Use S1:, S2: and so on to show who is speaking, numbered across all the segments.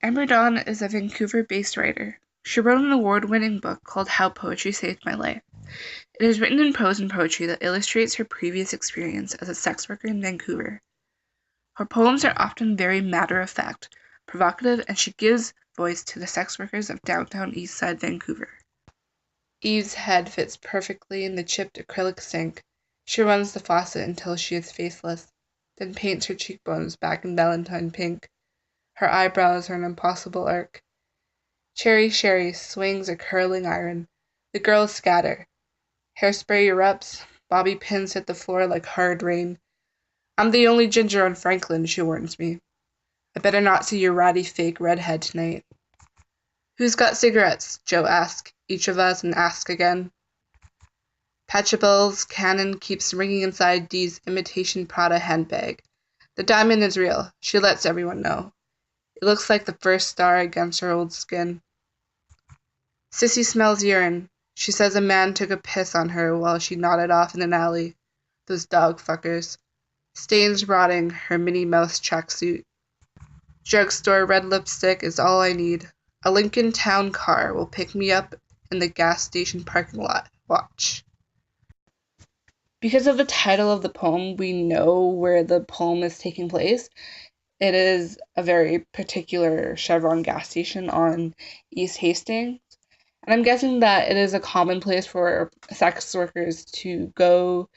S1: Amber Dawn is a Vancouver-based writer. She wrote an award-winning book called How Poetry Saved My Life. It is written in prose and poetry that illustrates her previous experience as a sex worker in Vancouver. Her poems are often very matter-of-fact, provocative, and she gives voice to the sex workers of downtown East Side Vancouver. Eve's head fits perfectly in the chipped acrylic sink. She runs the faucet until she is faceless, then paints her cheekbones back in valentine pink. Her eyebrows are an impossible arc. Cherry Sherry swings a curling iron. The girls scatter. Hairspray erupts. Bobby pins hit the floor like hard rain. I'm the only ginger on Franklin, she warns me. I better not see your ratty fake redhead tonight. Who's got cigarettes? Joe asks each of us and asks again. Patchabelle's cannon keeps ringing inside Dee's imitation Prada handbag. The diamond is real. She lets everyone know. It looks like the first star against her old skin. Sissy smells urine. She says a man took a piss on her while she nodded off in an alley. Those dog fuckers. Stains rotting her Minnie Mouse tracksuit. Drugstore red lipstick is all I need. A Lincoln Town car will pick me up in the gas station parking lot. Watch. Because of the title of the poem, we know where the poem is taking place. It is a very particular Chevron gas station on East Hastings. And I'm guessing that it is a common place for sex workers to go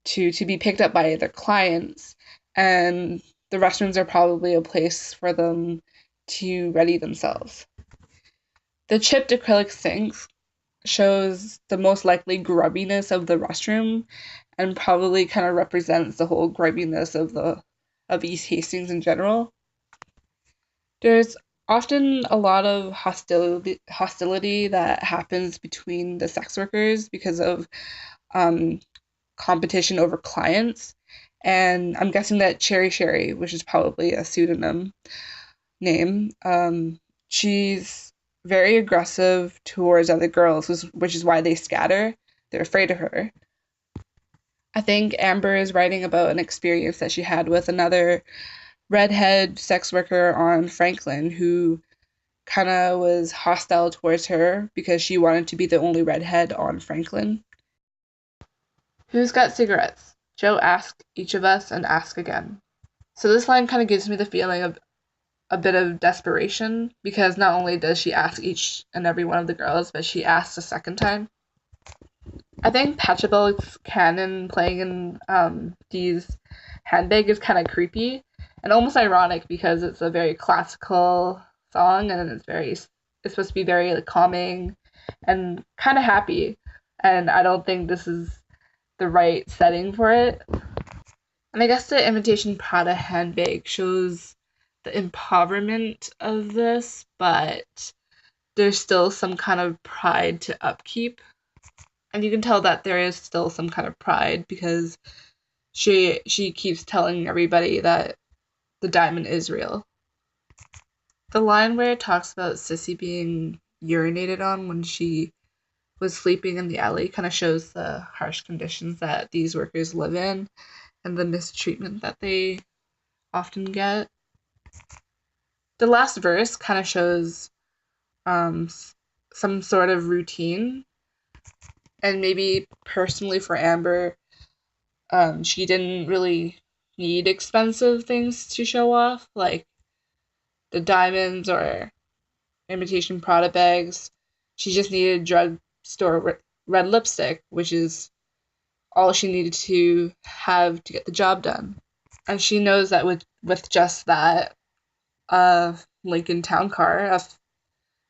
S1: to be picked up by their clients. And the restrooms are probably a place for them to ready themselves. The chipped acrylic sink shows the most likely grubbiness of the restroom and probably kind of represents the whole grubbiness of East Hastings in general. There's often a lot of hostility that happens between the sex workers because of competition over clients. And I'm guessing that Cherry Sherry, which is probably a pseudonym name, she's very aggressive towards other girls, which is why they scatter. They're afraid of her. I think Amber is writing about an experience that she had with another redhead sex worker on Franklin who kind of was hostile towards her because she wanted to be the only redhead on Franklin. Who's got cigarettes? Joe asks each of us and asks again. So this line kind of gives me the feeling of a bit of desperation because not only does she ask each and every one of the girls, but she asks a second time. I think Pachelbel's cannon playing in Dee's handbag is kind of creepy and almost ironic because it's a very classical song and it's supposed to be very like, calming and kind of happy, and I don't think this is the right setting for it. And I guess the imitation Prada handbag shows the empowerment of this, but there's still some kind of pride to upkeep. And you can tell that there is still some kind of pride because she keeps telling everybody that the diamond is real. The line where it talks about Sissy being urinated on when she was sleeping in the alley kind of shows the harsh conditions that these workers live in and the mistreatment that they often get. The last verse kind of shows some sort of routine, and maybe personally for Amber, she didn't really need expensive things to show off, like the diamonds or imitation Prada bags. She just needed drugstore red lipstick, which is all she needed to have to get the job done. And she knows that with just that, Lincoln Town car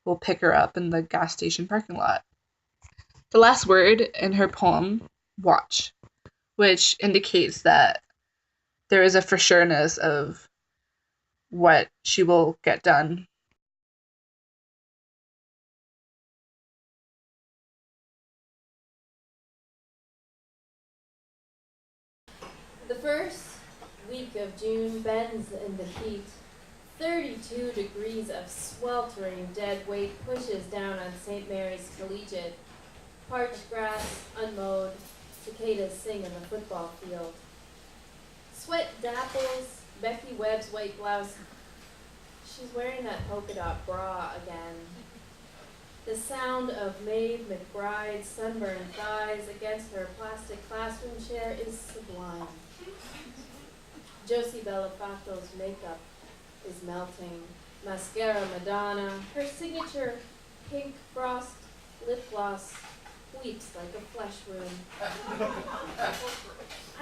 S1: will pick her up in the gas station parking lot. The last word in her poem, watch, which indicates that there is a for sureness of what she will get done.
S2: The first week of June bends in the heat. 32 degrees of sweltering dead weight pushes down on St. Mary's Collegiate. Parched grass, unmowed, cicadas sing in the football field. Sweat dapples Becky Webb's white blouse. she's wearing that polka dot bra again. The sound of Maeve McBride's sunburned thighs against her plastic classroom chair is sublime. Josie Belafato's makeup is melting. Mascara Madonna, her signature pink frost lip gloss weeps like a flesh wound.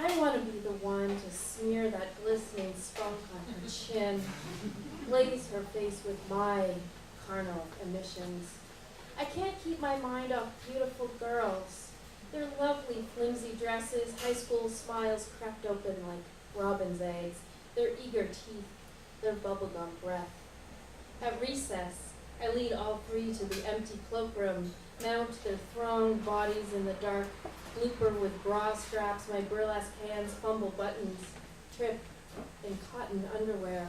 S2: I want to be the one to smear that glistening spunk on her chin, glaze her face with my carnal emissions. I can't keep my mind off beautiful girls. Their lovely flimsy dresses, high school smiles crept open like robin's eggs, their eager teeth, their bubblegum breath. At recess, I lead all three to the empty cloakroom, mount their thronged bodies in the dark, blooper with bra straps, my burlesque hands fumble buttons, trip in cotton underwear.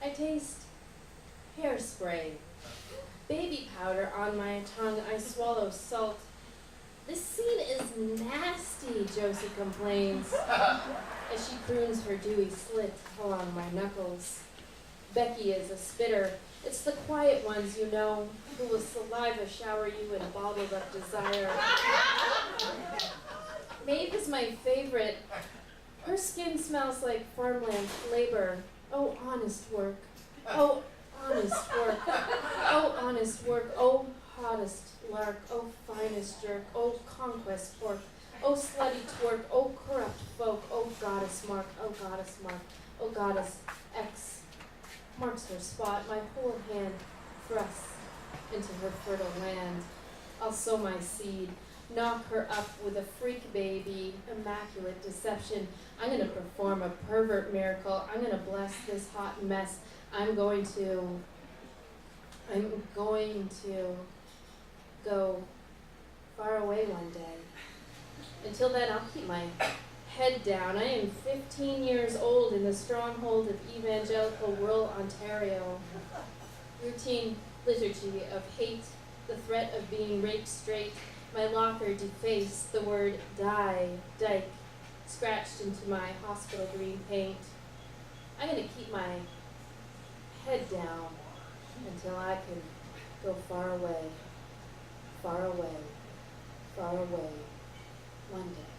S2: I taste hairspray, baby powder on my tongue, I swallow salt. This scene is nasty, Josie complains, as she prunes her dewy slit along my knuckles. Becky is a spitter. It's the quiet ones, you know, who will saliva shower you in bottled up desire. Maeve is my favorite. Her skin smells like farmland labor. Oh, honest work. Oh, honest work. Oh, honest work. Oh, hottest lark. Oh, finest jerk. Oh, conquest pork. Oh, slutty twerk. Oh, corrupt folk. Oh, goddess mark. Oh, goddess mark. Oh, goddess X marks her spot. My whole hand thrusts into her fertile land. I'll sow my seed, knock her up with a freak baby, immaculate deception. I'm going to perform a pervert miracle. I'm going to bless this hot mess. I'm going to go far away one day. Until then, I'll keep my head down. I am 15 years old in the stronghold of evangelical rural Ontario. Routine liturgy of hate, the threat of being raped straight, my locker defaced, the word die, dyke, scratched into my hospital green paint. I'm going to keep my head down until I can go far away, far away, far away, one day.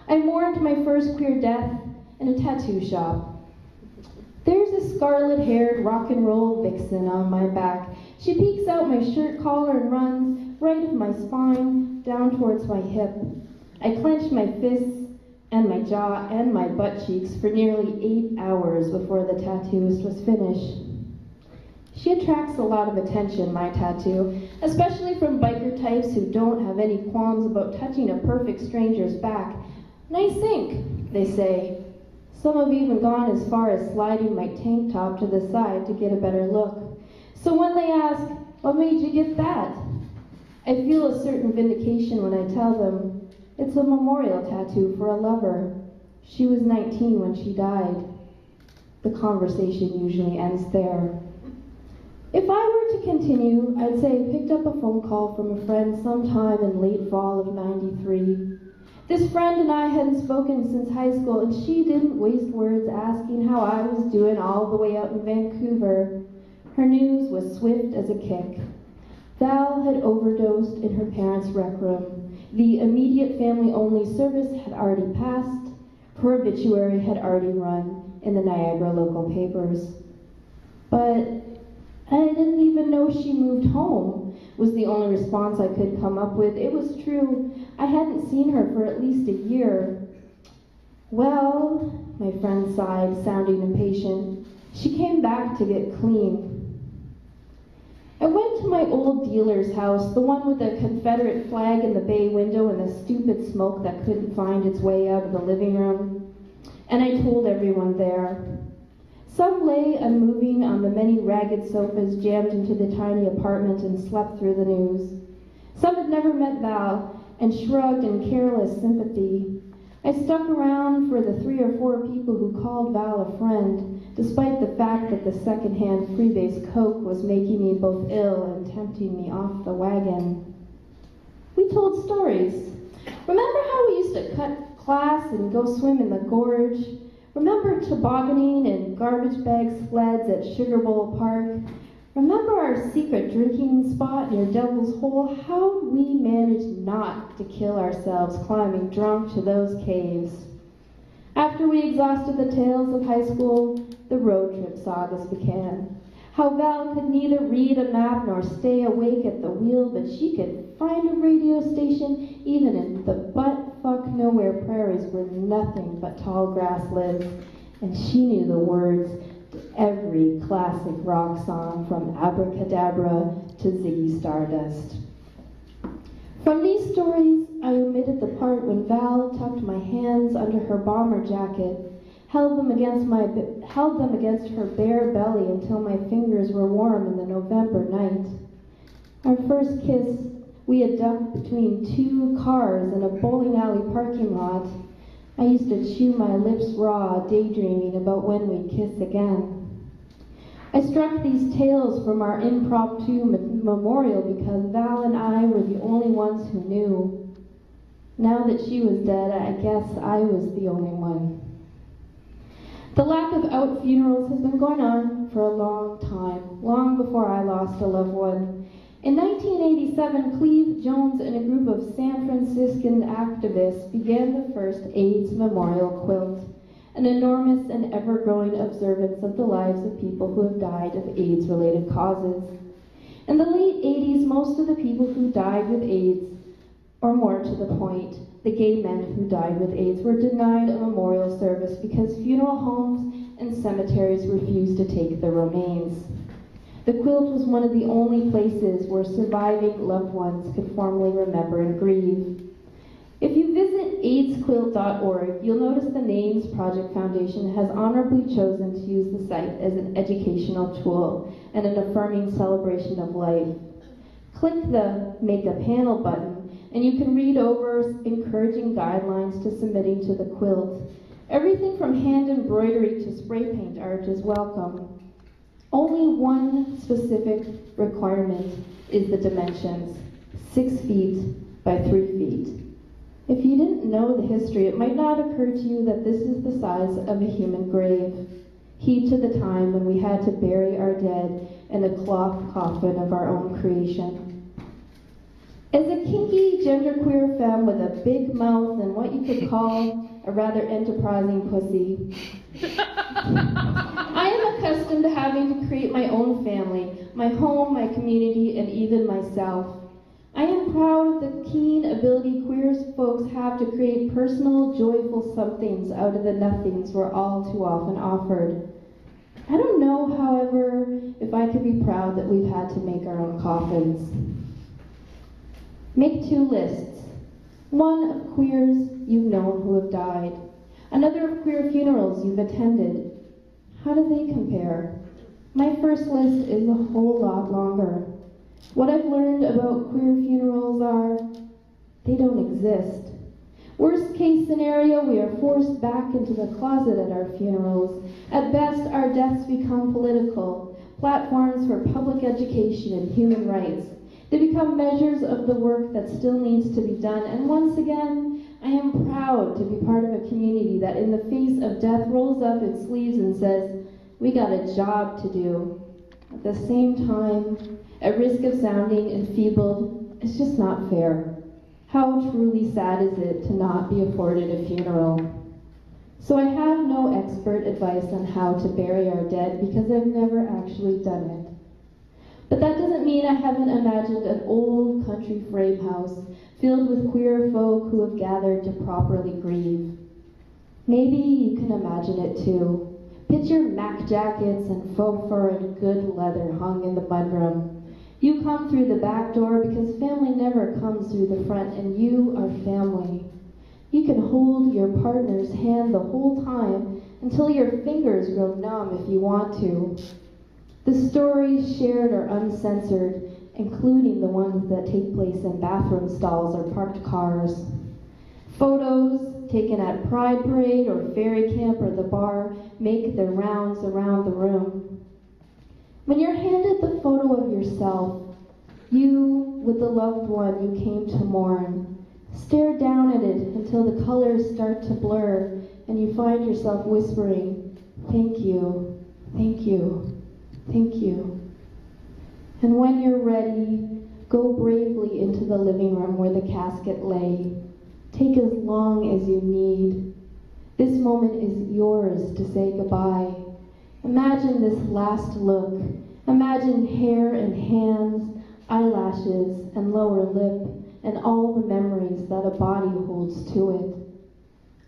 S3: I mourned my first queer death in a tattoo shop. There's a scarlet-haired rock and roll vixen on my back. She peeks out my shirt collar and runs right of my spine down towards my hip. I clenched my fists and my jaw and my butt cheeks for nearly 8 hours before the tattooist was finished. She attracts a lot of attention, my tattoo, especially from biker types who don't have any qualms about touching a perfect stranger's back. Nice ink, they say. Some have even gone as far as sliding my tank top to the side to get a better look. So when they ask, what made you get that? I feel a certain vindication when I tell them, it's a memorial tattoo for a lover. She was 19 when she died. The conversation usually ends there. If I were to continue, I'd say I picked up a phone call from a friend sometime in late fall of '93. This friend and I hadn't spoken since high school, and she didn't waste words asking how I was doing all the way out in Vancouver. Her news was swift as a kick. Val had overdosed in her parents' rec room. The immediate family-only service had already passed. Her obituary had already run in the Niagara local papers. But I didn't even know she moved home, was the only response I could come up with. It was true. I hadn't seen her for at least a year. Well, my friend sighed, sounding impatient. She came back to get clean. I went to my old dealer's house, the one with the Confederate flag in the bay window and the stupid smoke that couldn't find its way out of the living room, and I told everyone there. Some lay unmoving on the many ragged sofas jammed into the tiny apartment and slept through the news. Some had never met Val and shrugged in careless sympathy. I stuck around for the 3 or 4 people who called Val a friend, despite the fact that the secondhand freebase coke was making me both ill and tempting me off the wagon. We told stories. Remember how we used to cut class and go swim in the gorge? Remember tobogganing in garbage bag sleds at Sugar Bowl Park? Remember our secret drinking spot near Devil's Hole? How we managed not to kill ourselves climbing drunk to those caves. After we exhausted the tales of high school, the road trip sagas began. How Val could neither read a map nor stay awake at the wheel, but she could find a radio station even in the butt-fuck nowhere prairies where nothing but tall grass lives, and she knew the words to every classic rock song from Abracadabra to Ziggy Stardust. From these stories, I omitted the part when Val tucked my hands under her bomber jacket, held them against her bare belly until my fingers were warm in the November night. Our first kiss we had ducked between two cars in a bowling alley parking lot. I used to chew my lips raw, daydreaming about when we'd kiss again. I struck these tales from our impromptu memorial because Val and I were the only ones who knew. Now that she was dead, I guess I was the only one. The lack of out funerals has been going on for a long time, long before I lost a loved one. In 1987, Cleve Jones and a group of San Franciscan activists began the first AIDS memorial quilt, an enormous and ever-growing observance of the lives of people who have died of AIDS-related causes. In the late 80s, most of the people who died with AIDS, or more to the point, the gay men who died with AIDS, were denied a memorial service because funeral homes and cemeteries refused to take their remains. The quilt was one of the only places where surviving loved ones could formally remember and grieve. If you visit aidsquilt.org, you'll notice the Names Project Foundation has honorably chosen to use the site as an educational tool and an affirming celebration of life. Click the Make a Panel button, and you can read over encouraging guidelines to submitting to the quilt. Everything from hand embroidery to spray paint art is welcome. Only one specific requirement is the dimensions, 6 feet by 3 feet. If you didn't know the history, it might not occur to you that this is the size of a human grave. Heed to the time when we had to bury our dead in a cloth coffin of our own creation. As a kinky, genderqueer femme with a big mouth and what you could call a rather enterprising pussy, I am accustomed to having to create my own family, my home, my community, and even myself. I am proud of the keen ability queer folks have to create personal, joyful somethings out of the nothings we're all too often offered. I don't know, however, if I could be proud that we've had to make our own coffins. Make 2 lists. One of queers you've known who have died. Another of queer funerals you've attended. How do they compare? My first list is a whole lot longer. What I've learned about queer funerals are, they don't exist. Worst case scenario, we are forced back into the closet at our funerals. At best, our deaths become political, platforms for public education and human rights. They become measures of the work that still needs to be done. And once again, I am proud to be part of a community that in the face of death rolls up its sleeves and says, we got a job to do. At the same time, at risk of sounding enfeebled, it's just not fair. How truly sad is it to not be afforded a funeral? So I have no expert advice on how to bury our dead because I've never actually done it. But that doesn't mean I haven't imagined an old country frame house filled with queer folk who have gathered to properly grieve. Maybe you can imagine it too. Picture Mac jackets and faux fur and good leather hung in the mudroom. You come through the back door because family never comes through the front, and you are family. You can hold your partner's hand the whole time until your fingers grow numb if you want to. The stories shared are uncensored, including the ones that take place in bathroom stalls or parked cars. Photos taken at Pride Parade or Fairy Camp or the bar make their rounds around the room. When you're handed the photo of yourself, you with the loved one you came to mourn, Stare down at it until the colors start to blur and you find yourself whispering, "Thank you, thank you, thank you." And when you're ready, go bravely into the living room where the casket lay. Take as long as you need. This moment is yours to say goodbye. Imagine this last look. Imagine hair and hands, eyelashes and lower lip, and all the memories that a body holds to it.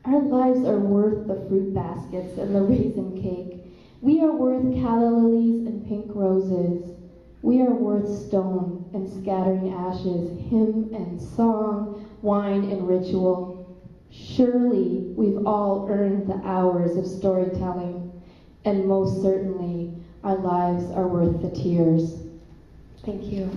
S3: Our lives are worth the fruit baskets and the raisin cake. We are worth calla lilies and pink roses. We are worth stone and scattering ashes, hymn and song, wine and ritual. Surely we've all earned the hours of storytelling, and most certainly our lives are worth the tears. Thank you.